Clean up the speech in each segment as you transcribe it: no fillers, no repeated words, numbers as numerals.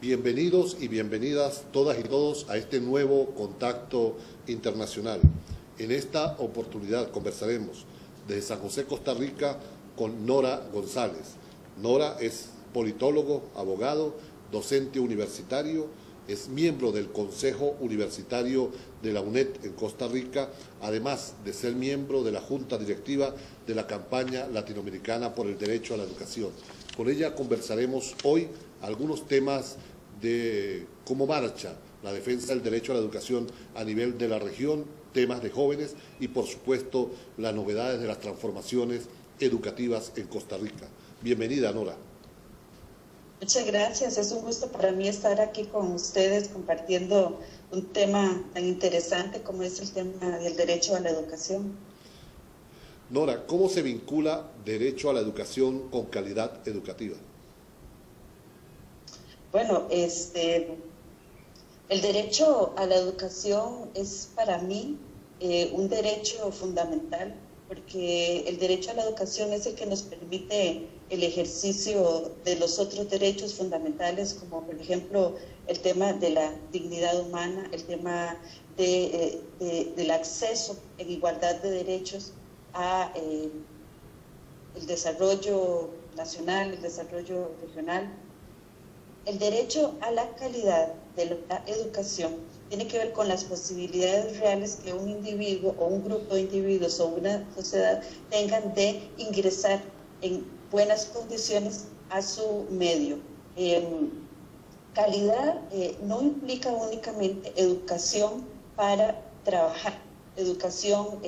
Bienvenidos y bienvenidas todas y todos a este nuevo contacto internacional. En esta oportunidad conversaremos desde San José, Costa Rica, con Nora González. Nora es politólogo, abogado, docente universitario, es miembro del Consejo Universitario de la UNED en Costa Rica, además de ser miembro de la Junta Directiva de la Campaña Latinoamericana por el Derecho a la Educación. Con ella conversaremos hoy algunos temas de cómo marcha la defensa del derecho a la educación a nivel de la región, temas de jóvenes y, por supuesto, las novedades de las transformaciones educativas en Costa Rica. Bienvenida, Nora. Muchas gracias, es un gusto para mí estar aquí con ustedes compartiendo un tema tan interesante como es el tema del derecho a la educación. Nora, ¿cómo se vincula derecho a la educación con calidad educativa? Bueno, el derecho a la educación es para mí un derecho fundamental, porque el derecho a la educación es el que nos permite el ejercicio de los otros derechos fundamentales, como por ejemplo el tema de la dignidad humana, el tema del acceso en igualdad de derechos a el desarrollo nacional, el desarrollo regional. El derecho a la calidad de la educación tiene que ver con las posibilidades reales que un individuo o un grupo de individuos o una sociedad tengan de ingresar en buenas condiciones a su medio. Calidad no implica únicamente educación para trabajar, educación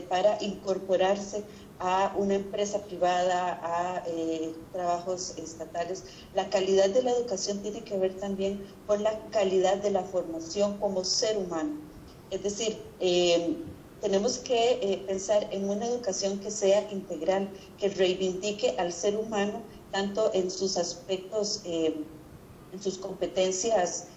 para incorporarse a una empresa privada, a trabajos estatales. La calidad de la educación tiene que ver también con la calidad de la formación como ser humano. Es decir, tenemos que pensar en una educación que sea integral, que reivindique al ser humano tanto en sus aspectos, en sus competencias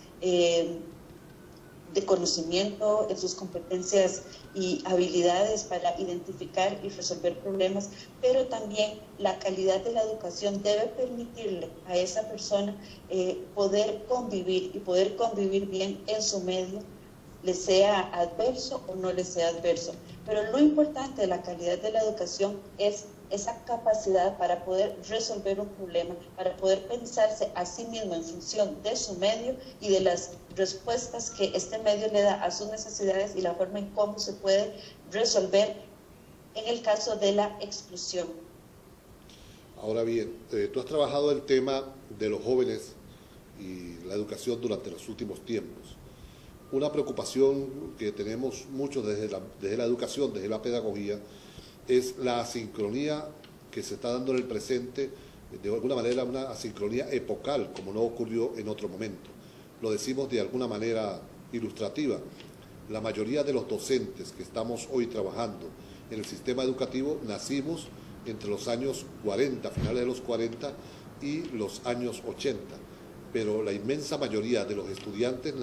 de conocimiento, en sus competencias y habilidades para identificar y resolver problemas, pero también la calidad de la educación debe permitirle a esa persona poder convivir y poder convivir bien en su medio, le sea adverso o no le sea adverso. Pero lo importante de la calidad de la educación es esa capacidad para poder resolver un problema, para poder pensarse a sí mismo en función de su medio y de las respuestas que este medio le da a sus necesidades y la forma en cómo se puede resolver en el caso de la exclusión. Ahora bien, tú has trabajado el tema de los jóvenes y la educación durante los últimos tiempos. Una preocupación que tenemos muchos desde la educación, desde la pedagogía, es la asincronía que se está dando en el presente, de alguna manera una asincronía epocal, como no ocurrió en otro momento. Lo decimos de alguna manera ilustrativa. La mayoría de los docentes que estamos hoy trabajando en el sistema educativo nacimos entre los años 40, finales de los 40 y los años 80. Pero la inmensa mayoría de los estudiantes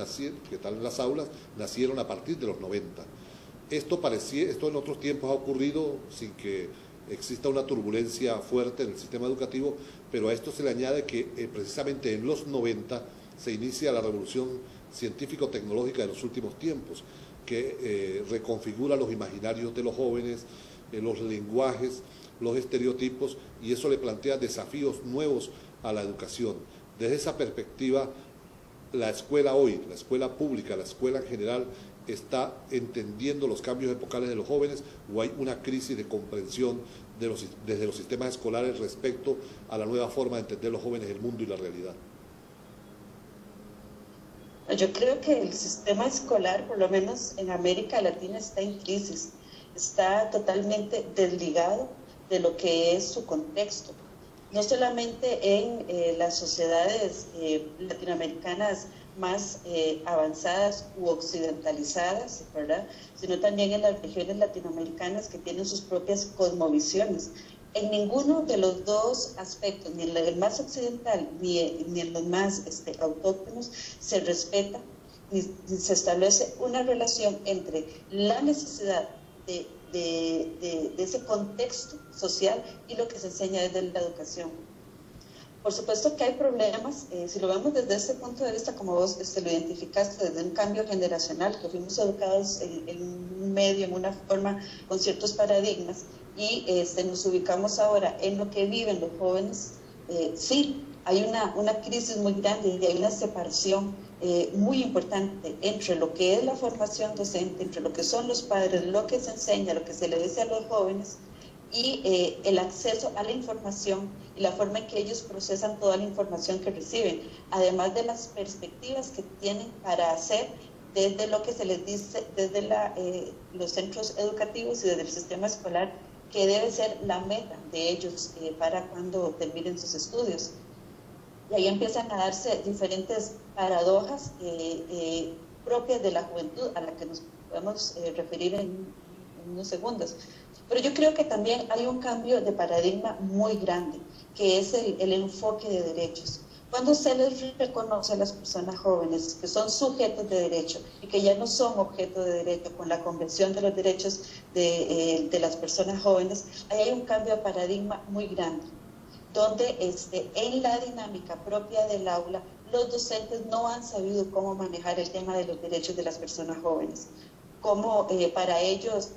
que están en las aulas nacieron a partir de los 90. Esto en otros tiempos ha ocurrido sin que exista una turbulencia fuerte en el sistema educativo, pero a esto se le añade que precisamente en los 90 se inicia la revolución científico-tecnológica de los últimos tiempos, que reconfigura los imaginarios de los jóvenes, los lenguajes, los estereotipos, y eso le plantea desafíos nuevos a la educación. Desde esa perspectiva, la escuela hoy, la escuela pública, la escuela en general, está entendiendo los cambios epocales de los jóvenes, o hay una crisis de comprensión desde los sistemas escolares respecto a la nueva forma de entender los jóvenes el mundo y la realidad. Yo creo que el sistema escolar, por lo menos en América Latina, está en crisis, está totalmente desligado de lo que es su contexto. No solamente en las sociedades latinoamericanas más avanzadas u occidentalizadas, ¿verdad?, sino también en las regiones latinoamericanas que tienen sus propias cosmovisiones. En ninguno de los dos aspectos, ni en el más occidental ni en los más autóctonos, se respeta ni se establece una relación entre la necesidad de ese contexto social y lo que se enseña desde la educación. Por supuesto que hay problemas, si lo vemos desde ese punto de vista, como vos lo identificaste, desde un cambio generacional, que fuimos educados en un medio, en una forma, con ciertos paradigmas, y nos ubicamos ahora en lo que viven los jóvenes, sí, hay una crisis muy grande y hay una separación muy importante entre lo que es la formación docente, entre lo que son los padres, lo que se enseña, lo que se le dice a los jóvenes, y el acceso a la información y la forma en que ellos procesan toda la información que reciben, además de las perspectivas que tienen para hacer desde lo que se les dice, desde los centros educativos y desde el sistema escolar, que debe ser la meta de ellos para cuando terminen sus estudios. Y ahí empiezan a darse diferentes paradojas propias de la juventud, a la que nos podemos referir en unos segundos. Pero yo creo que también hay un cambio de paradigma muy grande, que es el enfoque de derechos. Cuando se les reconoce a las personas jóvenes que son sujetos de derecho y que ya no son objeto de derecho con la Convención de los Derechos de las Personas Jóvenes, ahí hay un cambio de paradigma muy grande, donde en la dinámica propia del aula, los docentes no han sabido cómo manejar el tema de los derechos de las personas jóvenes. Cómo para ellos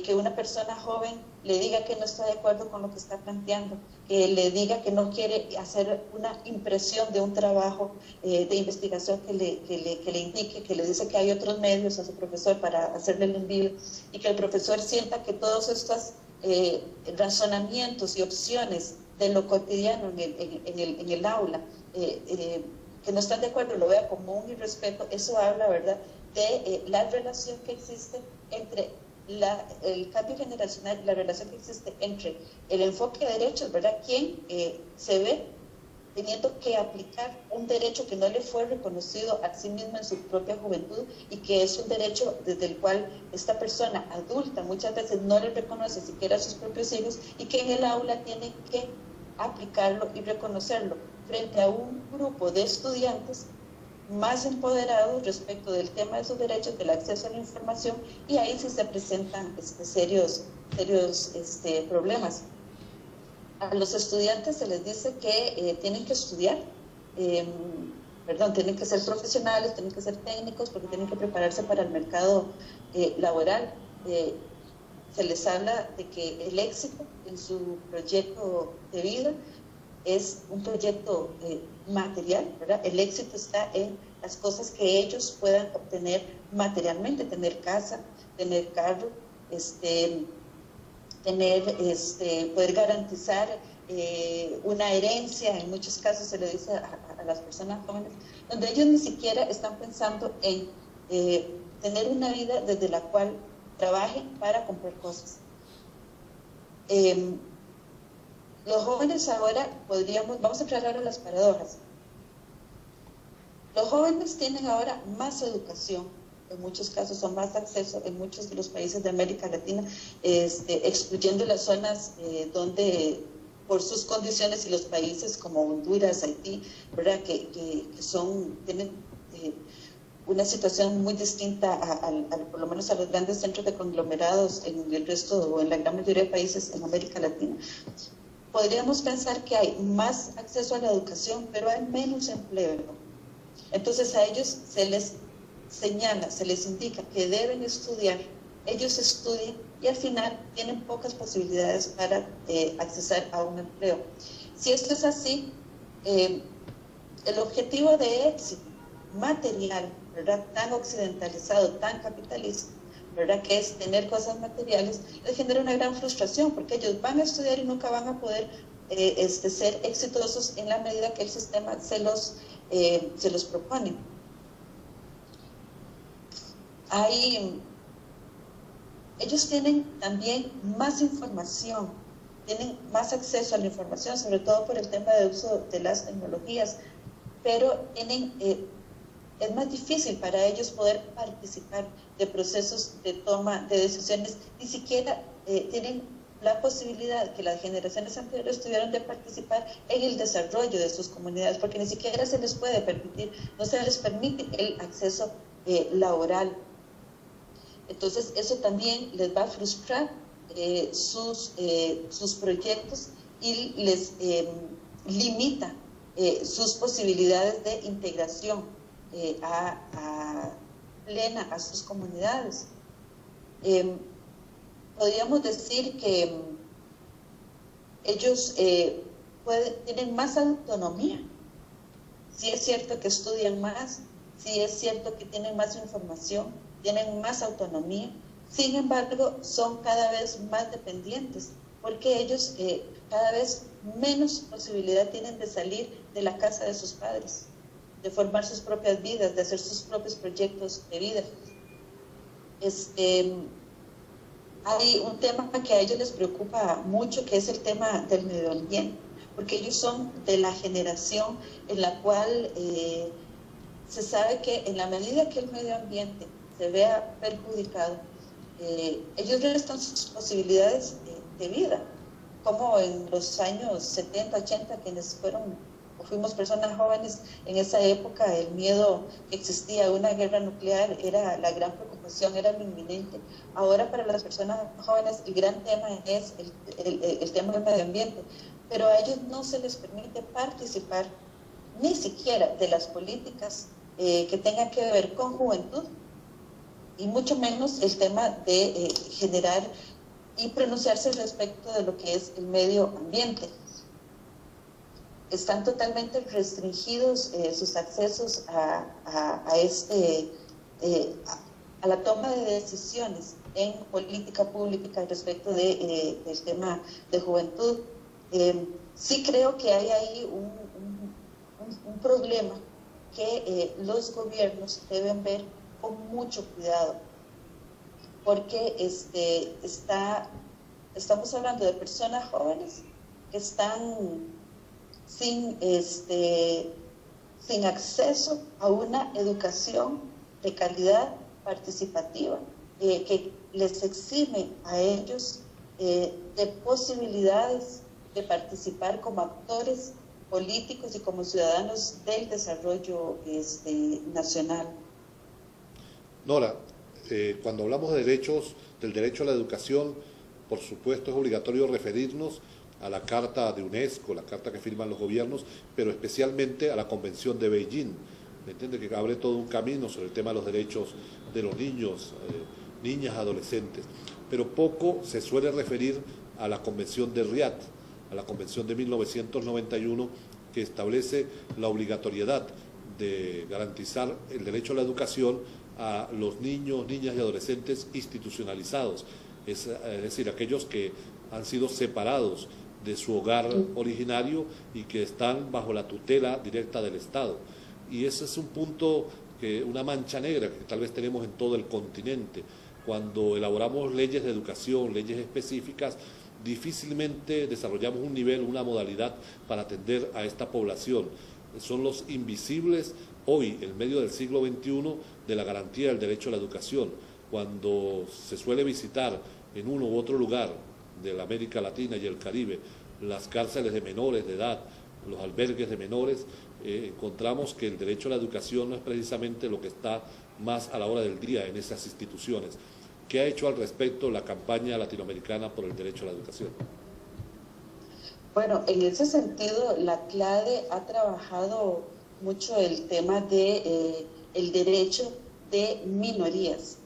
que una persona joven le diga que no está de acuerdo con lo que está planteando, que le diga que no quiere hacer una impresión de un trabajo de investigación que le indique, que le dice que hay otros medios a su profesor para hacerle el envío, y que el profesor sienta que todos estos razonamientos y opciones de lo cotidiano en el aula, que no están de acuerdo, lo vea como un irrespeto. Eso habla, ¿verdad?, de la relación que existe entre el cambio generacional, la relación que existe entre el enfoque de derechos, ¿verdad?, quien se ve teniendo que aplicar un derecho que no le fue reconocido a sí mismo en su propia juventud, y que es un derecho desde el cual esta persona adulta muchas veces no le reconoce siquiera a sus propios hijos, y que en el aula tiene que aplicarlo y reconocerlo frente a un grupo de estudiantes más empoderados respecto del tema de sus derechos, del acceso a la información, y ahí sí se presentan serios problemas. A los estudiantes se les dice que tienen que estudiar, tienen que ser profesionales, tienen que ser técnicos, porque tienen que prepararse para el mercado laboral. Se les habla de que el éxito en su proyecto de vida es un proyecto material, ¿verdad? El éxito está en las cosas que ellos puedan obtener materialmente, tener casa, tener carro, poder garantizar una herencia. En muchos casos se le dice a las personas jóvenes, donde ellos ni siquiera están pensando en tener una vida desde la cual trabajen para comprar cosas. Los jóvenes ahora vamos a entrar ahora a las paradojas. Los jóvenes tienen ahora más educación, en muchos casos son más acceso en muchos de los países de América Latina, excluyendo las zonas donde por sus condiciones, y los países como Honduras, Haití, ¿verdad?, que tienen una situación muy distinta por lo menos a los grandes centros de conglomerados en el resto o en la gran mayoría de países en América Latina. Podríamos pensar que hay más acceso a la educación, pero hay menos empleo. Entonces a ellos se les señala, se les indica que deben estudiar, ellos estudian y al final tienen pocas posibilidades para accesar a un empleo. Si esto es así, el objetivo de éxito material, ¿verdad?, tan occidentalizado, tan capitalista, ¿verdad?, que es tener cosas materiales, les genera una gran frustración, porque ellos van a estudiar y nunca van a poder ser exitosos en la medida que el sistema se los propone. Ellos tienen también más información, tienen más acceso a la información, sobre todo por el tema de uso de las tecnologías, pero es más difícil para ellos poder participar de procesos de toma de decisiones. Ni siquiera tienen la posibilidad que las generaciones anteriores tuvieron de participar en el desarrollo de sus comunidades, porque ni siquiera se les puede permitir, no se les permite el acceso laboral. Entonces eso también les va a frustrar sus proyectos y les limita sus posibilidades de integración plena a sus comunidades. Podríamos decir que ellos tienen más autonomía. Sí es cierto que estudian más, sí es cierto que tienen más información, tienen más autonomía, sin embargo son cada vez más dependientes, porque ellos cada vez menos posibilidad tienen de salir de la casa de sus padres, de formar sus propias vidas, de hacer sus propios proyectos de vida. Hay un tema que a ellos les preocupa mucho, que es el tema del medio ambiente, porque ellos son de la generación en la cual se sabe que en la medida que el medio ambiente se vea perjudicado, ellos restan sus posibilidades de vida, como en los años 70, 80, quienes fuimos personas jóvenes, en esa época el miedo que existía a una guerra nuclear era la gran preocupación, era lo inminente. Ahora para las personas jóvenes el gran tema es el tema del medio ambiente, pero a ellos no se les permite participar ni siquiera de las políticas que tengan que ver con juventud, y mucho menos el tema de generar y pronunciarse respecto de lo que es el medio ambiente. Están totalmente restringidos sus accesos a la toma de decisiones en política pública respecto del tema de juventud. Sí creo que hay ahí un problema que los gobiernos deben ver con mucho cuidado, porque estamos hablando de personas jóvenes que están sin acceso a una educación de calidad participativa, que les exime a ellos de posibilidades de participar como actores políticos y como ciudadanos del desarrollo nacional. Nora, cuando hablamos de del derecho a la educación, por supuesto es obligatorio referirnos a la Carta de UNESCO, la carta que firman los gobiernos, pero especialmente a la Convención de Beijing. ¿Me entiende? Que abre todo un camino sobre el tema de los derechos de los niños, niñas, adolescentes. Pero poco se suele referir a la Convención de Riad, a la Convención de 1991, que establece la obligatoriedad de garantizar el derecho a la educación a los niños, niñas y adolescentes institucionalizados, es decir, aquellos que han sido separados de su hogar originario y que están bajo la tutela directa del Estado. Y ese es un punto, una mancha negra que tal vez tenemos en todo el continente. Cuando elaboramos leyes de educación, leyes específicas, difícilmente desarrollamos un nivel, una modalidad para atender a esta población. Son los invisibles hoy, en medio del siglo XXI, de la garantía del derecho a la educación. Cuando se suele visitar en uno u otro lugar de la América Latina y el Caribe las cárceles de menores de edad, los albergues de menores, encontramos que el derecho a la educación no es precisamente lo que está más a la hora del día en esas instituciones. ¿Qué ha hecho al respecto la campaña latinoamericana por el derecho a la educación? Bueno, en ese sentido, la CLADE ha trabajado mucho el tema de el derecho de minorías.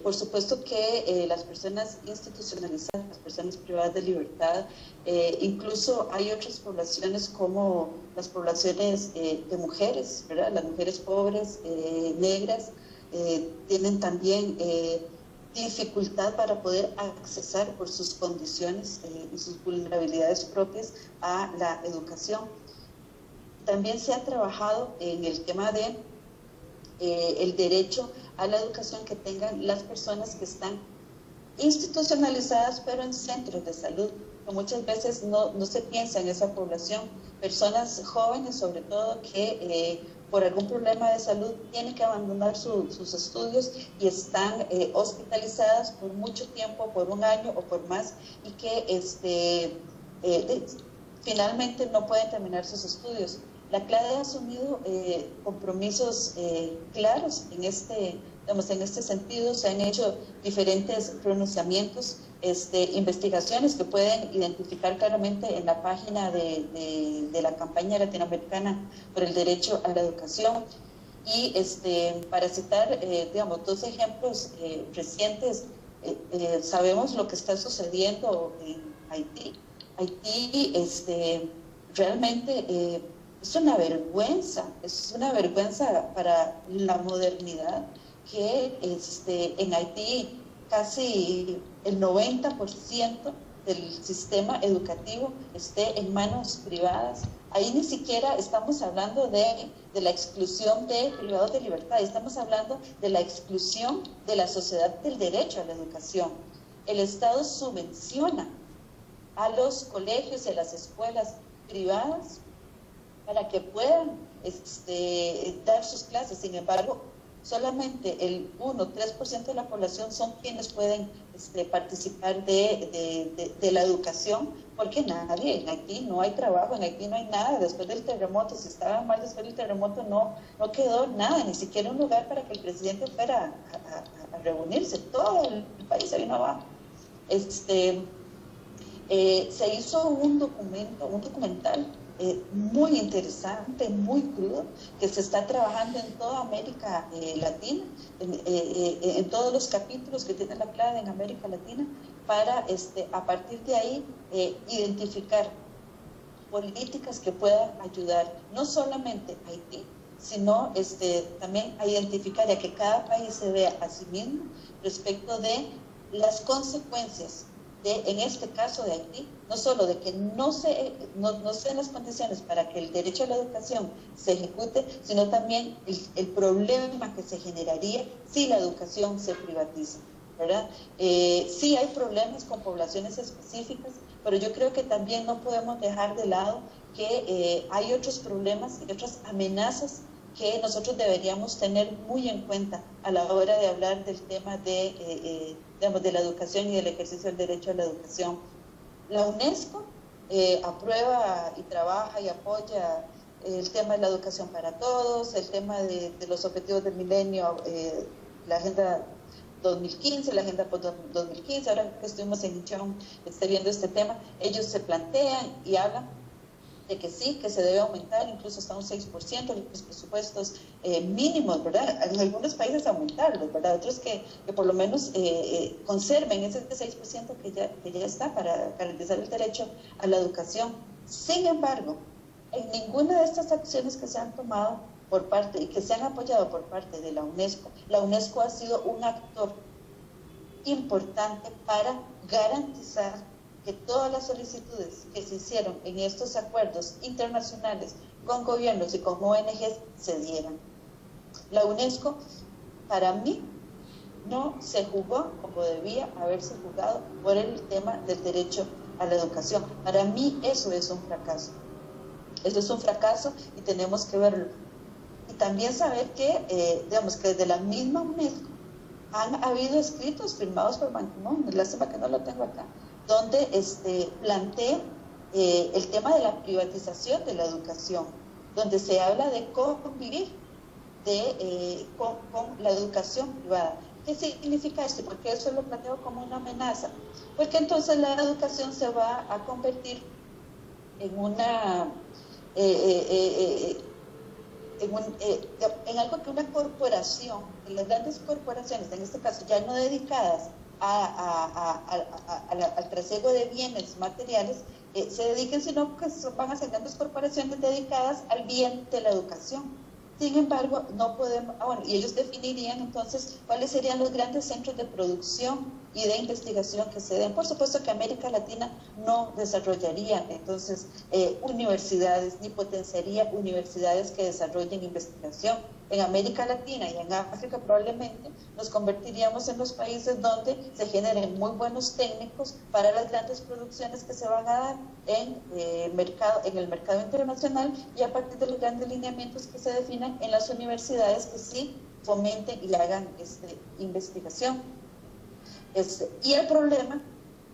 Por supuesto que las personas institucionalizadas, las personas privadas de libertad, incluso hay otras poblaciones como las poblaciones de mujeres, ¿verdad? Las mujeres pobres, negras, tienen también dificultad para poder accesar por sus condiciones y sus vulnerabilidades propias a la educación. También se ha trabajado en el tema de el derecho a la educación que tengan las personas que están institucionalizadas pero en centros de salud, que muchas veces no se piensa en esa población, personas jóvenes sobre todo que por algún problema de salud tienen que abandonar sus estudios y están hospitalizadas por mucho tiempo, por un año o por más, y que finalmente no pueden terminar sus estudios. La CLADE ha asumido compromisos claros en este sentido. Se han hecho diferentes pronunciamientos, investigaciones que pueden identificar claramente en la página de la campaña latinoamericana por el derecho a la educación. Y para citar, digamos, dos ejemplos recientes, sabemos lo que está sucediendo en Haití. Haití realmente es una vergüenza para la modernidad que en Haití casi el 90% del sistema educativo esté en manos privadas. Ahí ni siquiera estamos hablando de la exclusión de privados de libertad, estamos hablando de la exclusión de la sociedad del derecho a la educación. El Estado subvenciona a los colegios y a las escuelas privadas para que puedan dar sus clases. Sin embargo, solamente el 1-3% de la población son quienes pueden participar de la educación, porque nadie, en Haití no hay trabajo, en Haití no hay nada. Después del terremoto, si estaban mal después del terremoto, no quedó nada, ni siquiera un lugar para que el presidente fuera a reunirse. Todo el país se vino abajo. Se hizo un documental muy interesante, muy crudo, que se está trabajando en toda América Latina, en todos los capítulos que tiene la CLADE en América Latina, para a partir de ahí identificar políticas que puedan ayudar no solamente a Haití, sino también a identificar y a que cada país se vea a sí mismo respecto de las consecuencias en este caso de Haití, no solo de que no se den las condiciones para que el derecho a la educación se ejecute, sino también el problema que se generaría si la educación se privatiza, ¿verdad? Sí hay problemas con poblaciones específicas, pero yo creo que también no podemos dejar de lado que hay otros problemas y otras amenazas que nosotros deberíamos tener muy en cuenta a la hora de hablar del tema de la educación y del ejercicio del derecho a la educación. La UNESCO aprueba y trabaja y apoya el tema de la educación para todos, el tema de los objetivos del milenio, la Agenda 2015, la Agenda post 2015, ahora que estuvimos en Incheon viendo este tema, ellos se plantean y hablan de que sí, que se debe aumentar incluso hasta un 6% los presupuestos mínimos, ¿verdad? En algunos países aumentarlos, ¿verdad? Otros que por lo menos conserven ese 6% que ya está para garantizar el derecho a la educación. Sin embargo, en ninguna de estas acciones que se han tomado por parte y que se han apoyado por parte de la UNESCO ha sido un actor importante para garantizar que todas las solicitudes que se hicieron en estos acuerdos internacionales con gobiernos y con ONGs se dieran. La UNESCO, para mí, no se jugó como debía haberse jugado por el tema del derecho a la educación. Para mí eso es un fracaso. Eso es un fracaso y tenemos que verlo. Y también saber que, digamos, que desde la misma UNESCO han habido escritos firmados por Ban Ki-moon, lástima que no lo tengo acá, donde plantea el tema de la privatización de la educación, donde se habla de convivir con la educación privada. ¿Qué significa esto? Porque eso lo planteo como una amenaza. Porque entonces la educación se va a convertir en una en algo que una corporación, en las grandes corporaciones, en este caso ya no dedicadas al trasiego de bienes materiales, se dediquen, sino que van a ser grandes corporaciones dedicadas al bien de la educación. Sin embargo, no podemos, y ellos definirían entonces cuáles serían los grandes centros de producción y de investigación que se den. Por supuesto que América Latina no desarrollaría entonces universidades, ni potenciaría universidades que desarrollen investigación. En América Latina y en África probablemente nos convertiríamos en los países donde se generen muy buenos técnicos para las grandes producciones que se van a dar en el mercado internacional, y a partir de los grandes lineamientos que se definan en las universidades que sí fomenten y hagan investigación. Y el problema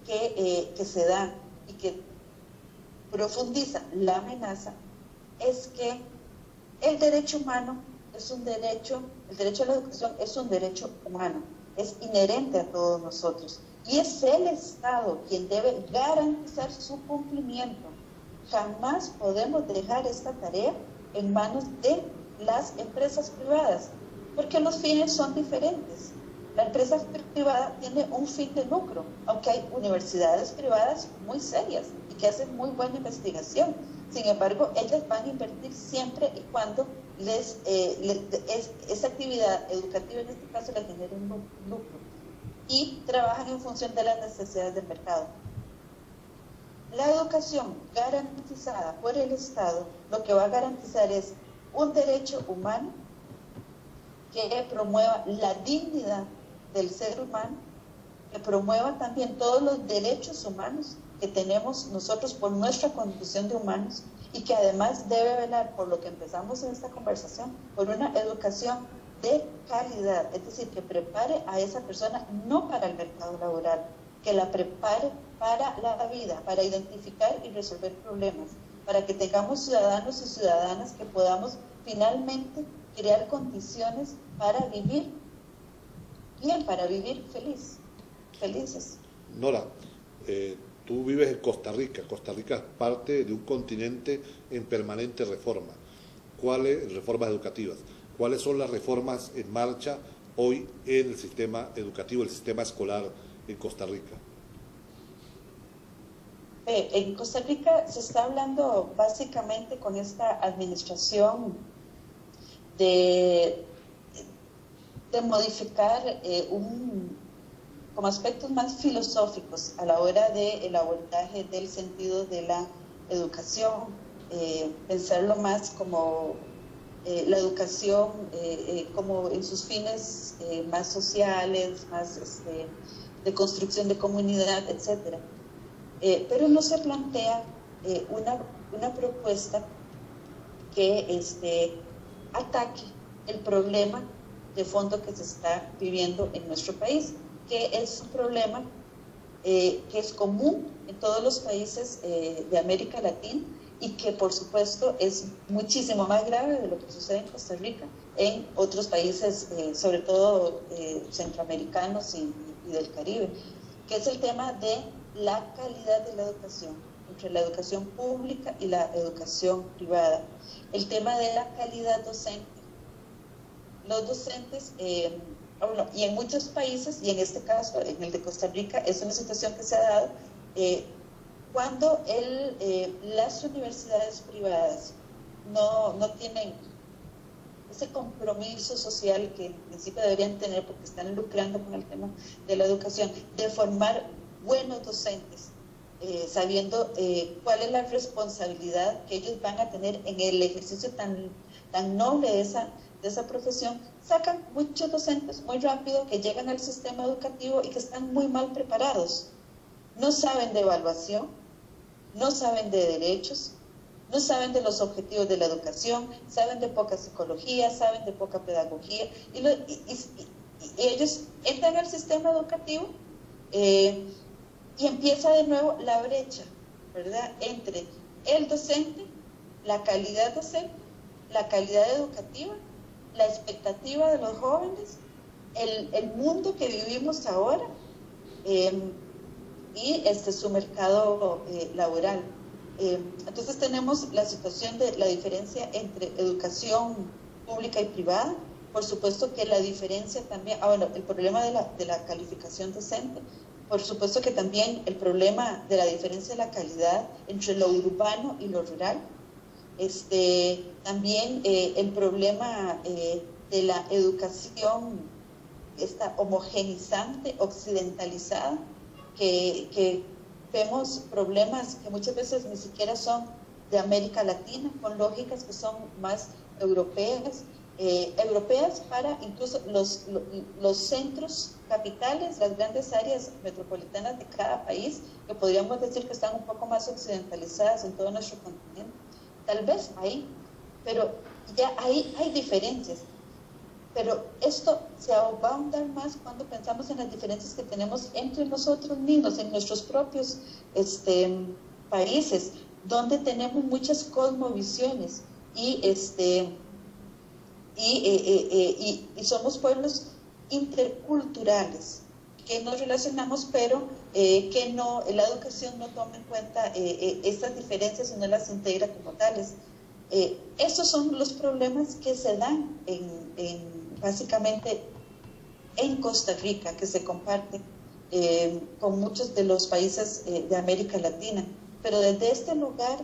que se da y que profundiza la amenaza es que el derecho humano es un derecho, el derecho a la educación es un derecho humano, es inherente a todos nosotros. Y es el Estado quien debe garantizar su cumplimiento. Jamás podemos dejar esta tarea en manos de las empresas privadas, porque los fines son diferentes. La empresa privada tiene un fin de lucro, aunque hay universidades privadas muy serias y que hacen muy buena investigación. Sin embargo, ellas van a invertir siempre y cuando esa actividad educativa, en este caso, les genere un lucro, y trabajan en función de las necesidades del mercado. La educación garantizada por el Estado lo que va a garantizar es un derecho humano que promueva la dignidad del ser humano, que promueva también todos los derechos humanos que tenemos nosotros por nuestra condición de humanos, y que además debe velar, por lo que empezamos en esta conversación, por una educación de calidad, es decir, que prepare a esa persona no para el mercado laboral, que la prepare para la vida, para identificar y resolver problemas, para que tengamos ciudadanos y ciudadanas que podamos finalmente crear condiciones para vivir bien, para vivir felices. Nora, tú vives en Costa Rica. Costa Rica es parte de un continente en permanente reforma. Reformas educativas. ¿Cuáles son las reformas en marcha hoy en el sistema educativo, el sistema escolar en Costa Rica? En Costa Rica se está hablando básicamente con esta administración de modificar como aspectos más filosóficos a la hora del abordaje del sentido de la educación, pensarlo más como la educación como en sus fines más sociales, más de construcción de comunidad, etc. Pero no se plantea una propuesta que ataque el problema de fondo que se está viviendo en nuestro país, que es un problema que es común en todos los países de América Latina, y que por supuesto es muchísimo más grave de lo que sucede en Costa Rica, en otros países, sobre todo centroamericanos y del Caribe, que es el tema de la calidad de la educación, entre la educación pública y la educación privada. El tema de la calidad docente. Los docentes, y en muchos países, y en este caso, en el de Costa Rica, es una situación que se ha dado cuando las universidades privadas no tienen ese compromiso social que en principio deberían tener, porque están lucrando con el tema de la educación, de formar buenos docentes, sabiendo cuál es la responsabilidad que ellos van a tener en el ejercicio tan noble de esa profesión. Sacan muchos docentes muy rápido que llegan al sistema educativo y que están muy mal preparados. No saben de evaluación, no saben de derechos, no saben de los objetivos de la educación, saben de poca psicología, saben de poca pedagogía, y ellos entran al sistema educativo y empieza de nuevo la brecha, ¿verdad?, entre el docente, la calidad docente, la calidad educativa, la expectativa de los jóvenes, el mundo que vivimos ahora, y su mercado laboral. Entonces tenemos la situación de la diferencia entre educación pública y privada. Por supuesto que la diferencia también, el problema de la calificación docente. Por supuesto que también el problema de la diferencia de la calidad entre lo urbano y lo rural. También el problema de la educación esta homogenizante, occidentalizada, que vemos problemas que muchas veces ni siquiera son de América Latina, con lógicas que son más europeas para incluso los centros capitales, las grandes áreas metropolitanas de cada país, que podríamos decir que están un poco más occidentalizadas en todo nuestro continente. Tal vez ahí, pero ya ahí hay diferencias. Pero esto se va a ahondar más cuando pensamos en las diferencias que tenemos entre nosotros mismos, en nuestros propios países. donde tenemos muchas cosmovisiones y, somos pueblos interculturales que nos relacionamos, pero que no, la educación no toma en cuenta estas diferencias y no las integra como tales. Estos son los problemas que se dan básicamente en Costa Rica, que se comparten con muchos de los países de América Latina. Pero desde este lugar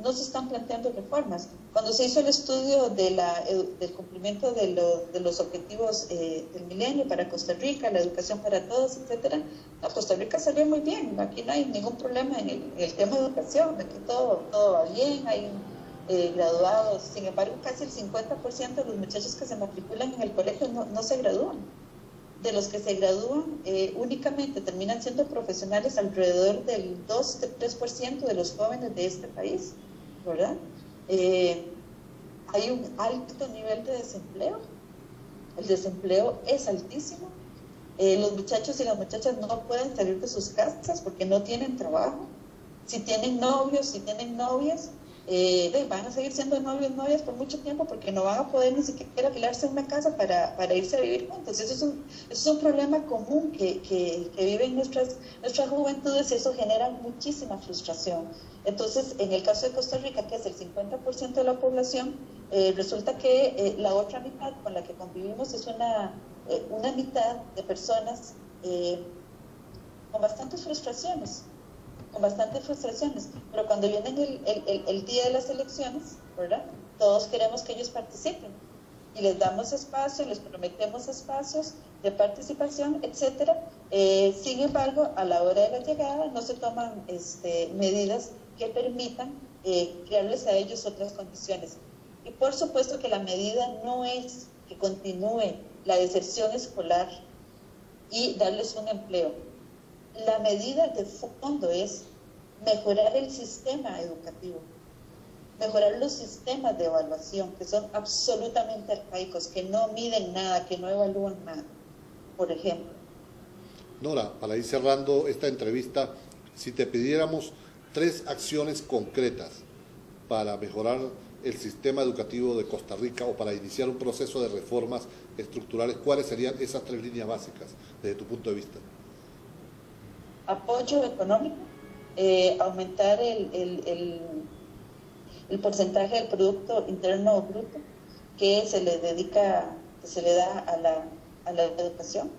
no se están planteando reformas. Cuando se hizo el estudio del cumplimiento de los objetivos del milenio para Costa Rica, la educación para todos, etcétera, Costa Rica salió muy bien. Aquí no hay ningún problema en el tema de educación. Aquí todo va bien, hay graduados. Sin embargo, casi el 50% de los muchachos que se matriculan en el colegio no se gradúan. De los que se gradúan, únicamente terminan siendo profesionales alrededor del 2-3% de los jóvenes de este país, ¿verdad? Hay un alto nivel de desempleo. El desempleo es altísimo. Los muchachos y las muchachas no pueden salir de sus casas porque no tienen trabajo. Si tienen novios, si tienen novias, van a seguir siendo novias por mucho tiempo porque no van a poder ni siquiera alquilarse una casa para irse a vivir juntos. Eso es un problema común que viven nuestras juventudes, y eso genera muchísima frustración. Entonces, en el caso de Costa Rica, que es el 50% de la población, resulta que la otra mitad con la que convivimos es una mitad de personas con bastantes frustraciones, pero cuando viene el día de las elecciones, ¿verdad? Todos queremos que ellos participen y les damos espacio, les prometemos espacios de participación, etcétera. Sin embargo, a la hora de la llegada no se toman medidas que permitan crearles a ellos otras condiciones. Y por supuesto que la medida no es que continúe la deserción escolar y darles un empleo. La medida de fondo es mejorar el sistema educativo, mejorar los sistemas de evaluación, que son absolutamente arcaicos, que no miden nada, que no evalúan nada, por ejemplo. Nora, para ir cerrando esta entrevista, si te pidiéramos 3 acciones concretas para mejorar el sistema educativo de Costa Rica o para iniciar un proceso de reformas estructurales, ¿cuáles serían esas 3 líneas básicas desde tu punto de vista? Apoyo económico, aumentar el porcentaje del Producto Interno Bruto que se le da a la educación,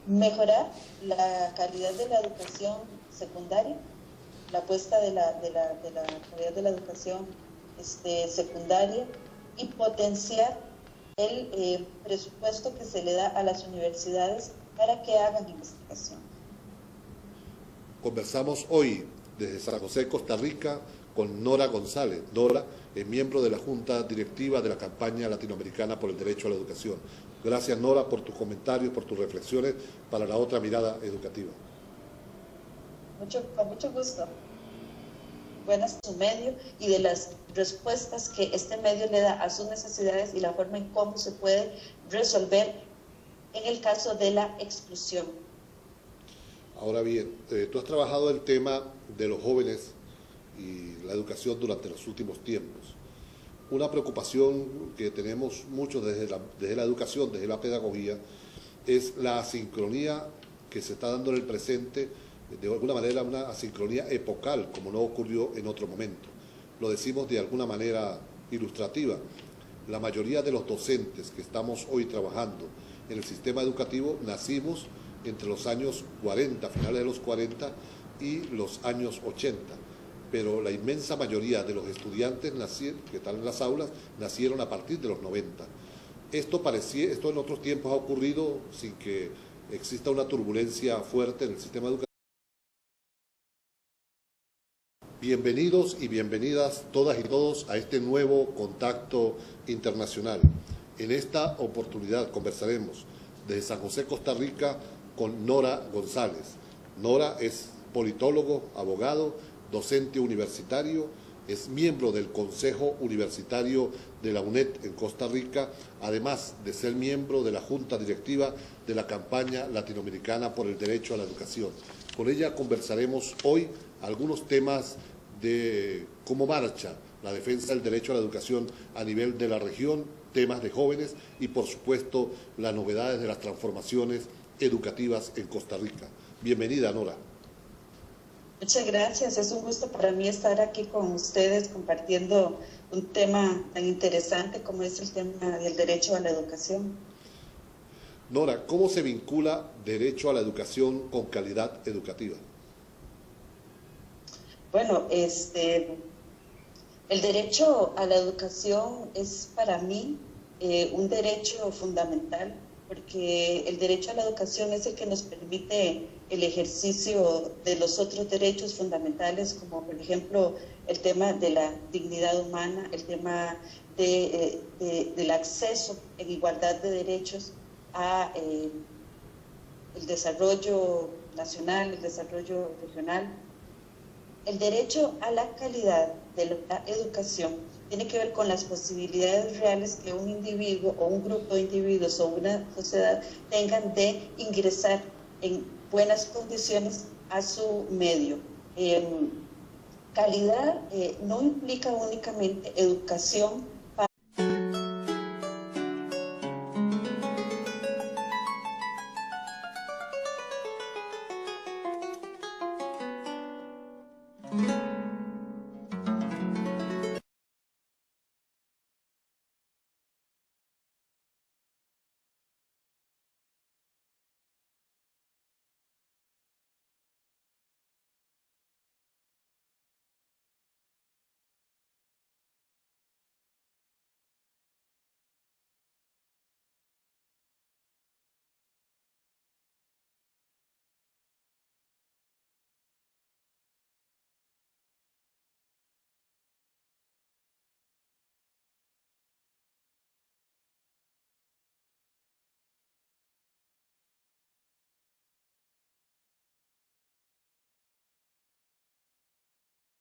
mejorar la calidad de la educación secundaria, la apuesta de la calidad de la educación secundaria, y potenciar el presupuesto que se le da a las universidades para que hagan investigación. Conversamos hoy desde San José, Costa Rica, con Nora González. Nora es miembro de la Junta Directiva de la Campaña Latinoamericana por el Derecho a la Educación. Gracias, Nora, por tus comentarios, por tus reflexiones para la otra mirada educativa. Con mucho gusto. Buenas su medio y de las respuestas que este medio le da a sus necesidades y la forma en cómo se puede resolver en el caso de la exclusión. Ahora bien, tú has trabajado el tema de los jóvenes y la educación durante los últimos tiempos. Una preocupación que tenemos muchos desde la educación, desde la pedagogía, es la asincronía que se está dando en el presente, de alguna manera una asincronía epocal, como no ocurrió en otro momento. Lo decimos de alguna manera ilustrativa. La mayoría de los docentes que estamos hoy trabajando en el sistema educativo nacimos entre los años 40, finales de los 40 y los años 80. Pero la inmensa mayoría de los estudiantes que están en las aulas nacieron a partir de los 90. Esto en otros tiempos ha ocurrido sin que exista una turbulencia fuerte en el sistema educativo. Bienvenidos y bienvenidas todas y todos a este nuevo contacto internacional. En esta oportunidad conversaremos desde San José, Costa Rica, con Nora González. Nora es politólogo, abogado, docente universitario es miembro del Consejo Universitario de la UNED en Costa Rica, además de ser miembro de la Junta Directiva de la Campaña Latinoamericana por el Derecho a la Educación. Con ella conversaremos hoy algunos temas de cómo marcha la defensa del derecho a la educación a nivel de la región, temas de jóvenes y, por supuesto, las novedades de las transformaciones educativas en Costa Rica. Bienvenida, Nora. Muchas gracias, es un gusto para mí estar aquí con ustedes compartiendo un tema tan interesante como es el tema del derecho a la educación. Nora, ¿cómo se vincula derecho a la educación con calidad educativa? Bueno, el derecho a la educación es para mí un derecho fundamental, porque el derecho a la educación es el que nos permite el ejercicio de los otros derechos fundamentales, como por ejemplo el tema de la dignidad humana, el tema del acceso en igualdad de derechos a el desarrollo nacional, el desarrollo regional. El derecho a la calidad de la educación tiene que ver con las posibilidades reales que un individuo o un grupo de individuos o una sociedad tengan de ingresar en buenas condiciones a su medio. Calidad no implica únicamente educación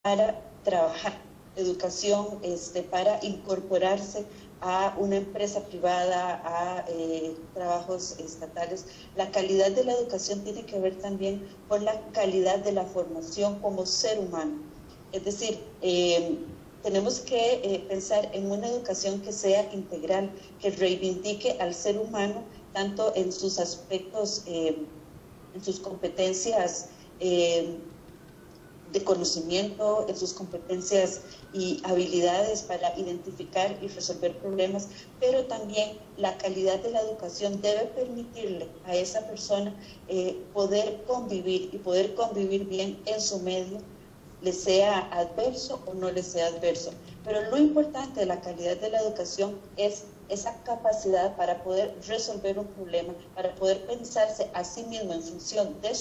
para trabajar, educación para incorporarse a una empresa privada, a trabajos estatales. La calidad de la educación tiene que ver también con la calidad de la formación como ser humano. Es decir, tenemos que pensar en una educación que sea integral, que reivindique al ser humano tanto en sus aspectos, en sus competencias de conocimiento, en sus competencias y habilidades para identificar y resolver problemas, pero también la calidad de la educación debe permitirle a esa persona poder convivir y poder convivir bien en su medio, le sea adverso o no le sea adverso. Pero lo importante de la calidad de la educación es esa capacidad para poder resolver un problema, para poder pensarse a sí mismo en función de